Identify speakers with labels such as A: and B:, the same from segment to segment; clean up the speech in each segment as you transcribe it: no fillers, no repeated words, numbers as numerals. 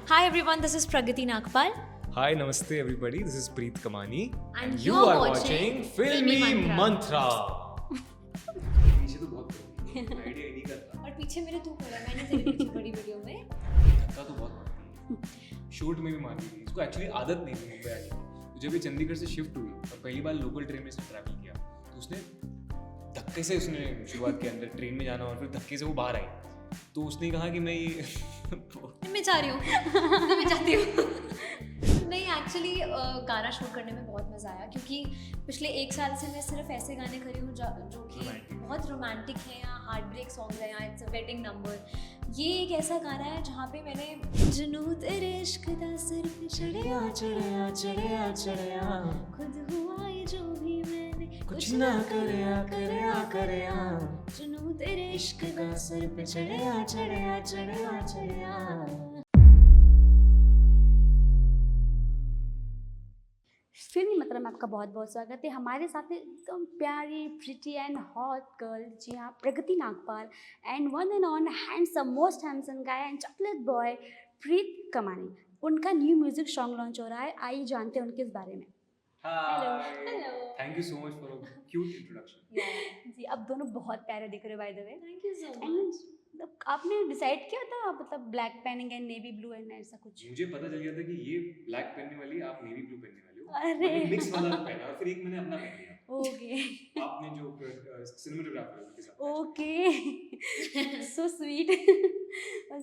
A: Hi everyone, this is Pragati Nagpal.
B: Hi, namaste everybody. This is Preet Kamani.
A: And
B: you
A: you're
B: are
A: watching
B: Filmy
A: Filmy
B: Mantra. पीछे तो बहुत idea नहीं करता।
A: और पीछे मेरे तू पड़ा, मैंने तेरे पीछे बड़ी वीडियो में
B: धक्का तो बहुत मारती है। शूट में भी मारती थी। इसको एक्चुअली आदत नहीं थी मुंबई आने की। तो जब ये चंडीगढ़ से शिफ्ट हुई और पहली बार लोकल ट्रेन में से ट्रैवल किया, तो उसने धक्के से उसने शुरुआत की अंदर ट्रेन में जाना और फिर धक्के से वो बाहर आई। तो उसने कहा कि
A: मैं जा रही हूँ मैं जाती हूँ नहीं एक्चुअली गाना शूट करने में बहुत मज़ा आया क्योंकि पिछले 1 साल से मैं सिर्फ ऐसे गाने करी हूँ जो कि बहुत रोमांटिक हैं या हार्ट ब्रेक सॉन्ग है या इट्स अ वेडिंग नंबर। ये एक ऐसा गाना है जहाँ पे मैंने जनू तेरे इश्क दा सिर पे चढ़िया चढ़िया चढ़िया चढ़िया खुद हुआ ये जो भी मैंने
B: कुछ ना करया करया करया
A: जनू तेरे इश्क दा सिर पे चढ़िया चढ़िया चढ़िया चढ़िया।
C: फिल्मी मतलब में आपका बहुत बहुत स्वागत है। हमारे साथ है एकदम प्यारी प्रिटी एंड हॉट गर्ल जी हाँ, Pragati Nagpal and one and on handsome most handsome guy and chocolate boy Preet Kamani. उनका न्यू म्यूजिक सॉन्ग लॉन्च हो रहा है, आइए जानते हैं उनके इस बारे में।
B: Hello. Thank you so much for a cute introduction.
C: जी आप दोनों बहुत प्यारे दिख रहे हो by the way.
A: Thank you so much.
C: आपने डिसाइड किया था मतलब ब्लैक पहनेंगे एंड नेवी ब्लू एंड ऐसा कुछ?
B: मुझे पता चल गया था कि ये ब्लैक पहनने वाली आप नेवी ब्लू पहनने वाली हो।
C: अरे
B: मैंने मिक्स वाला पहना और फिर एक मैंने अपना पहन लिया।
C: ओके
B: आपने जो सिनेमेटोग्राफर उनके साथ
C: ओके सो स्वीट।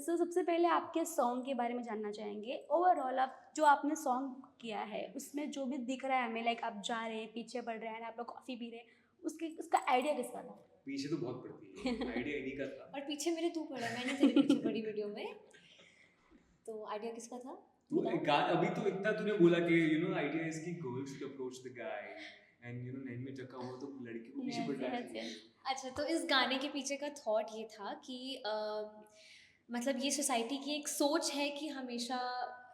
C: सो सबसे पहले आपके सॉन्ग के बारे में जानना चाहेंगे। ओवरऑल आप जो आपने सॉन्ग किया है उसमें जो भी दिख रहा है हमें, लाइक आप जा रहे हैं पीछे पड़ रहे हैं आप लोग कॉफ़ी पी रहे हैं, उसका आइडिया किसका था?
B: पीछे तो बहुत पड़ती है, आइडिया इन्हीं का था।
A: और पीछे मेरे तू पड़ा, मैंने तेरे पीछे बड़ी वीडियो में। तो आइडिया किसका था?
B: अभी तो इतना तूने बोला कि आइडिया इज कि girls should approach the guy and नैन में चक्का हुआ तो लड़की को पीछे पड़ना चाहिए।
A: अच्छा, तो इस गाने के पीछे का थॉट ये था कि मतलब ये सोसाइटी की एक सोच है कि हमेशा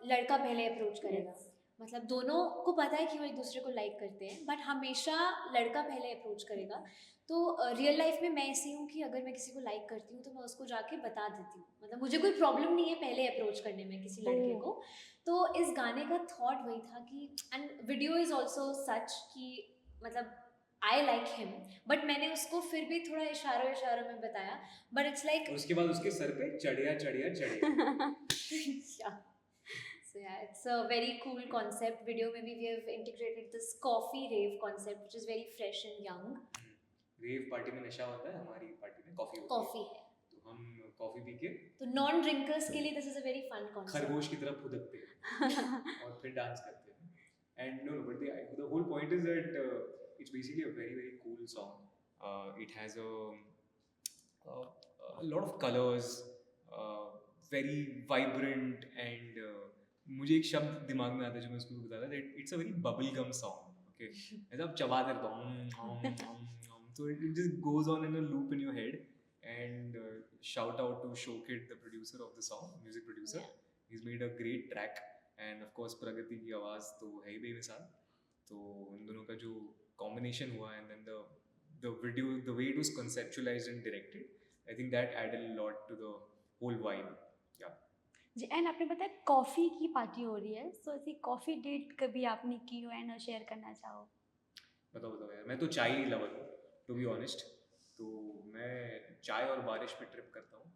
A: लड़का पहले अप्रोच करेगा। मतलब दोनों को पता है कि वो एक दूसरे को लाइक करते हैं बट हमेशा लड़का पहले अप्रोच करेगा। तो रियल लाइफ में मैं ऐसी हूँ कि अगर मैं किसी को लाइक करती हूँ तो मैं उसको जाके बता देती हूँ, मतलब मुझे कोई प्रॉब्लम नहीं है पहले अप्रोच करने में किसी लड़के को। तो इस गाने का थॉट वही था कि एंड वीडियो इज़ ऑल्सो सच कि मतलब आई लाइक हिम बट मैंने उसको फिर भी थोड़ा इशारों में बताया बट इट्स लाइक
B: उसके बाद उसके सर पे चढ़िया चढ़िया चढ़िया।
A: So yeah, it's a very cool concept. Video में भी we have integrated this coffee rave concept which is very fresh and young.
B: Rave party में नशा होता है, हमारी पार्टी में कॉफी
A: कॉफी है
B: तो हम कॉफी पी के
A: तो नॉन ड्रिंकर्स के लिए this is a very fun concept.
B: खरगोश की तरह फुदकते हैं और फिर डांस करते हैं। And no but the whole point is that it's basically a very very cool song. It has a lot of colors, very vibrant and मुझे एक शब्द दिमाग में आता है जो मैं उसको बताता था, it's a very bubble gum song. Okay, ऐसा आप चबाते रहते हो so it just goes on in a loop in your head and shout out to Shokit, the producer of the song, music producer. He's made a great track and of course प्रगति की आवाज़ तो है ही बेमिसाल। तो उन दोनों का जो combination हुआ and then the video, the way it was conceptualized and directed, I think that added a lot to the whole vibe. Yeah.
C: जी एंड आपने बताया कॉफ़ी की पार्टी हो रही है, सो ऐसी कॉफ़ी डेट कभी आपने की हो एंड शेयर करना चाहो?
B: बताओ यार, मैं तो चाय ही लवर हूँ टू बी ऑनेस्ट। तो मैं चाय और बारिश पे ट्रिप करता हूँ,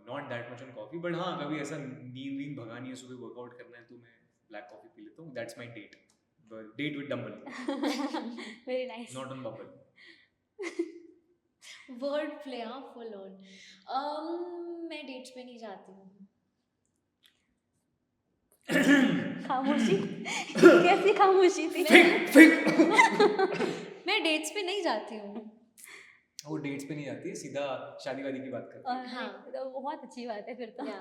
B: not that much on coffee but हाँ कभी ऐसा नींद भगानी है, सुबह वर्कआउट करना है तो मैं ब्लैक कॉफ़ी पी लेता हूँ। That's my date, date with dumbbell.
C: Very nice.
B: Not on bubble.
A: Word play हाँ फुल ऑन। मैं डेट्स पे नहीं जाती हूँ।
C: खामोशी कैसी खामोशी थी?
A: मैं डेट्स पे नहीं जाती हूँ।
B: वो डेट्स पे नहीं जाती है, सीधा शादी वादी की बात करती है।
C: हाँ तो बहुत अच्छी बात है फिर तो।
A: या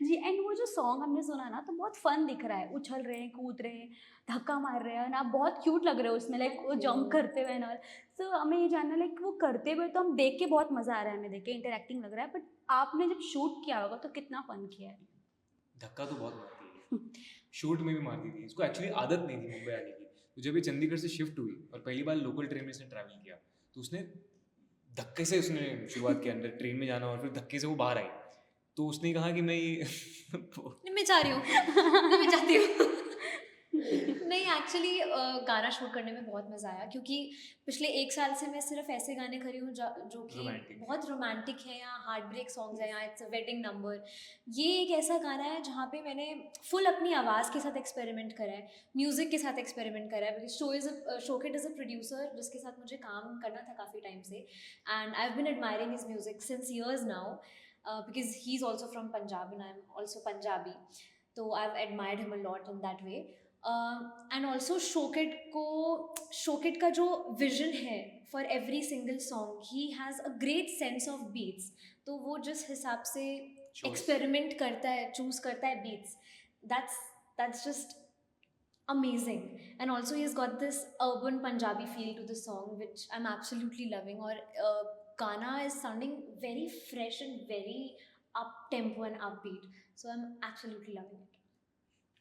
C: जी एंड वो जो सॉन्ग हमने सुना ना तो बहुत फन दिख रहा है, उछल रहे हैं कूद रहे हैं धक्का मार रहे हैं ना, बहुत क्यूट लग रहे हो उसमें, लाइक वो जंप करते हुए और सो हमें ये जानना लाइक वो करते हुए तो हम देख के बहुत मज़ा आ रहा है, हमें देख के इंटरेक्टिंग लग रहा है, बट आपने जब शूट किया होगा तो कितना फन किया है?
B: धक्का तो बहुत मारती है, शूट में भी मारती थी। इसको एक्चुअली आदत नहीं थी मुंबई आने की। तो जब ये चंडीगढ़ से शिफ्ट हुई और पहली बार लोकल ट्रेन में इसने ट्रैवल किया तो उसने धक्के से उसने शुरुआत की अंदर ट्रेन में जाना और फिर धक्के से वो बाहर आई। तो उसने कहा कि मैं
A: मैं जा रही हूँ, मैं जाती हूँ। नहीं एक्चुअली गाना शूट करने में बहुत मज़ा आया, क्योंकि पिछले 1 साल से मैं सिर्फ ऐसे गाने करी हूँ जो कि
B: Romantic.
A: बहुत रोमांटिक है, या हार्ट ब्रेक सॉन्ग्स हैं, या इट्स अ वेडिंग नंबर। ये एक ऐसा गाना है जहाँ पे मैंने फुल अपनी आवाज़ के साथ एक्सपेरिमेंट करा है, म्यूज़िक के साथ एक्सपेरिमेंट करा है, बिकॉज शोकिट इज़ अ प्रोड्यूसर जिसके साथ मुझे काम करना था काफ़ी टाइम से, and I have been admiring his music since years now, because he is also from Punjab and I am also Punjabi, तो I have admired him a lot in that way. And also शोकिट का जो vision है for every single song, he has a great sense of beats, तो वो जिस हिसाब से एक्सपेरिमेंट करता है, चूज़ करता है beats, that's just amazing. And also he's got this urban Punjabi feel to the song, which I'm absolutely loving. Or Kana is sounding very fresh and very up tempo and upbeat, so I'm absolutely loving it.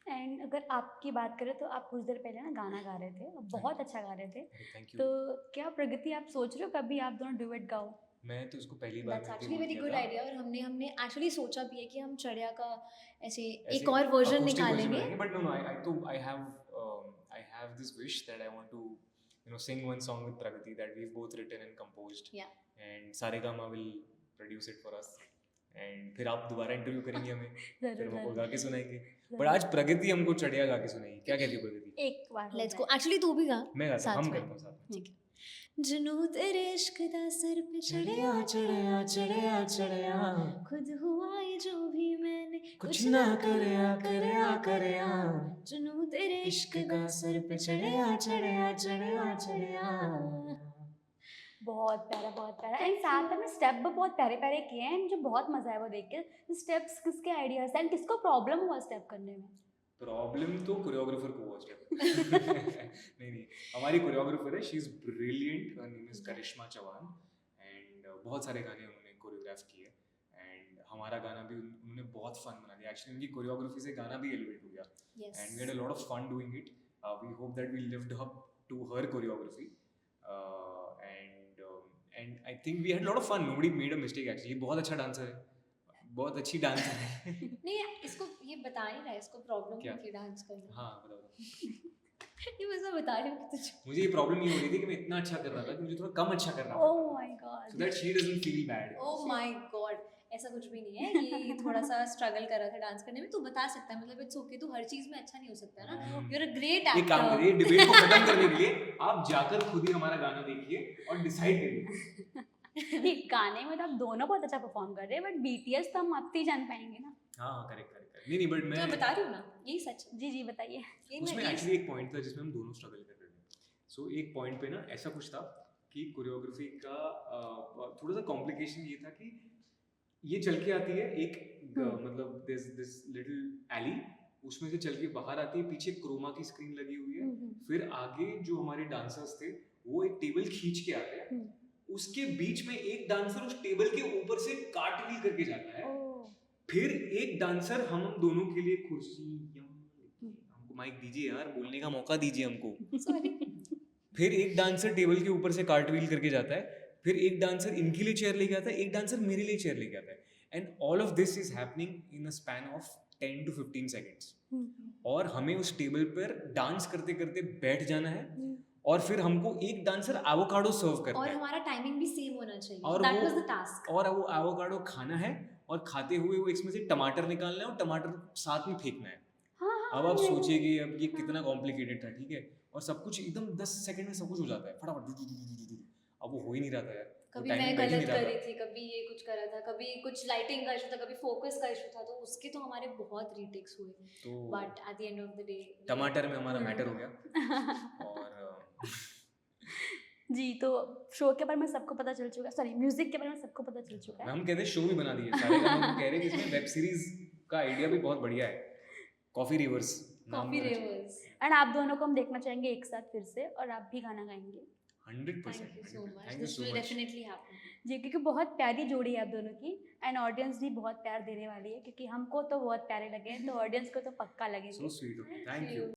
C: And अगर आपकी बात करें तो आप कुछ देर पहले ना गाना गा रहे थे और बहुत अच्छा गा रहे थे,
B: थैंक
C: तो
B: यू।
C: क्या प्रगति आप सोच रहे हो कभी आप दोनों डुएट गाओ?
B: मैं तो इसको पहली बार
A: That's
B: मिलके
A: actually
B: बोल
A: very
B: दिया
A: good
B: था।
A: idea, और हमने एक्चुअली सोचा भी है कि हम चढ़िया का ऐसे
B: ऐसे
A: एक और वर्जन
B: acoustic version
A: निकालेंगे।
B: बनाएंगे, but no, I have this wish that I want to sing one song with Pragati that we've both written and composed.
A: Yeah.
B: And Saregama will produce it for us. And फिर आप दोबारा interview करेंगे हमें, फिर हम आपको गा के सुनाएंगे। बट आज प्रगति हमको चढ़िया गा के सुनाएगी, क्या कहती है प्रगति?
C: एक बार
A: लेट्स गो। एक्चुअली तू भी गा।
B: मैं गाता हूँ,
A: साथ
B: हम
A: में।
B: करते हैं साथ में।
A: ठीक है। जनू तेरे इश्क दा सर पे
B: चढ़िया चढ़िया चढ़िया चढ़िया,
A: खुद हुआ ये जो भी मैंने
B: कुछ ना करया करया करया,
A: जनू तेरे
B: इश्क का सर पे चढ़िया चढ़िया चढ़िया चढ़िया।
C: बहुत प्यारा एंड साथ में स्टेप भी बहुत प्यारे प्यारे किए हैं, मुझे बहुत मजा आया वो देख के। स्टेप्स किसके आइडियाज एंड किसको प्रॉब्लम हुआ स्टेप करने में?
B: प्रॉब्लम तो कोरियोग्राफर को हुआ स्टेप। नहीं, हमारी कोरियोग्राफर है, she is brilliant, her name is Karishma Chauhan, and बहुत सारे गाने उन्होंने कोरियोग्राफ किए, एंड हमारा गाना भी उन्होंने बहुत फन बना दिया। एक्चुअली उनकी कोरियोग्राफी से गाना भी एलिवेट हो गया, and we had a lot of fun doing it. We hope that we lived up to her choreography, and I think we had lot of fun, nobody made a mistake actually. बहुत अच्छा dancer है, बहुत अच्छी dancer है।
A: नहीं, इसको ये बता नहीं रहा है, इसको प्रॉब्लम
B: क्या?
A: होती है डांस करने।
B: हाँ बताओ।
A: ये मैं सब बता रही हूँ कि तुझे।
B: मुझे ये प्रॉब्लम ये हो रही थी कि मैं इतना अच्छा कर रहा था कि मुझे थोड़ा कम अच्छा करना
C: ओह
B: पड़ता
C: माय
B: था,
C: God.
B: so that she doesn't feel bad.
A: Oh my God, ऐसा कुछ भी नहीं है। ये थोड़ा सा स्ट्रगल कर रहा था डांस करने में, तू बता सकता है, मतलब इट्स ओके, तू हर चीज में अच्छा नहीं हो सकता ना।
B: हम्म।
A: यू आर अ ग्रेट
B: ये काम
A: एक्टर।
B: करिए, डिबेट को खत्म करने के लिए आप जाकर खुद ही हमारा गाना देखिए और डिसाइड करिए।
C: ये गाने में तो आप दोनों बहुत अच्छा परफॉर्म कर रहे हैं, बट बीटीएस तो हम अब ही जान पाएंगे ना।
B: हाँ करेक्ट। नहीं बट
A: तो
B: मैं
A: मैं बता रही हूँ ना, यही सच है।
C: जी बताइए।
A: ये
B: उसमें
A: मैं
B: एक्चुअली एक पॉइंट था जिसमें हम दोनों स्ट्रगल कर रहे थे। सो एक पॉइंट पे ना ऐसा कुछ था कि कोरियोग्राफी का थोड़ा सा कॉम्प्लिकेशन ये था कि ये चल के आती है एक मतलब दिस लिटिल एली, उसमें से चल के बाहर आती है, पीछे क्रोमा की स्क्रीन लगी हुई है, फिर आगे जो हमारे डांसर्स थे वो एक टेबल खींच के आते हैं, उसके बीच में एक डांसर उस टेबल के ऊपर से कार्टव्हील करके जाता है, फिर एक डांसर हम दोनों के लिए कुर्सी, हमको माइक दीजिए यार, बोलने का मौका दीजिए हमको।
A: सॉरी।
B: फिर एक डांसर टेबल के ऊपर से कार्टव्हील करके जाता है, फिर एक डांसर इनके लिए चेयर लेके आता है, एक डांसर मेरे लिए चेयर लेके आता है, and all of this is happening in a span of 10 to 15 seconds, और हमें उस टेबल पर डांस करते करते बैठ जाना है, और फिर हमको एक डांसर एवोकाडो सर्व करता
A: और
B: है,
A: हमारा टाइमिंग भी सेम होना चाहिए,
B: और
A: दैट
B: वो-
A: वाज द टास्क।
B: और वो एवोकाडो खाना है, और खाते हुए वो इसमें से टमाटर निकालना है और टमाटर साथ में फेंकना है। अब आप सोचिए कि अब ये कितना कॉम्प्लिकेटेड था, ठीक है, और सब कुछ एकदम 10 सेकंड में सब कुछ हो जाता है फटाफट। अब वो हो ही नहीं रहा था यार,
A: कभी
B: timing
A: मैं
B: बैठ ही
A: गलत
B: नहीं रहा
A: कर
B: था।
A: रही थी, कभी ये कुछ कर रहा था, कभी कुछ लाइटिंग का इशू था, कभी फोकस का इशू था, तो उसके तो हमारे बहुत रीटेक्स हुए,
B: तो
A: but at the end of the day
B: टमाटर में हमारा मैटर हो गया। और
C: जी, तो शो के बारे में सबको पता चल चुका है, सॉरी म्यूजिक के बारे में सबको पता चल चुका है।
B: हम कहते हैं शो भी बना दिए सारे का, हम कह रहे हैं कि इसमें वेब सीरीज का आइडिया भी बहुत बढ़िया है, coffee reverse
A: coffee reverse.
C: And आप दोनों को हम देखना चाहेंगे एक साथ फिर से, और आप भी गाना गाएंगे।
B: 100%।
A: Thank you so much,
B: thank you
A: this
B: so
A: will
B: much.
A: Definitely happen.
C: जी, क्योंकि बहुत प्यारी जोड़ी है आप दोनों की, एंड ऑडियंस भी बहुत प्यार देने वाली है, क्योंकि हमको तो बहुत प्यारे लगे हैं, तो ऑडियंस को तो पक्का लगेंगे।
B: So sweet, thank you.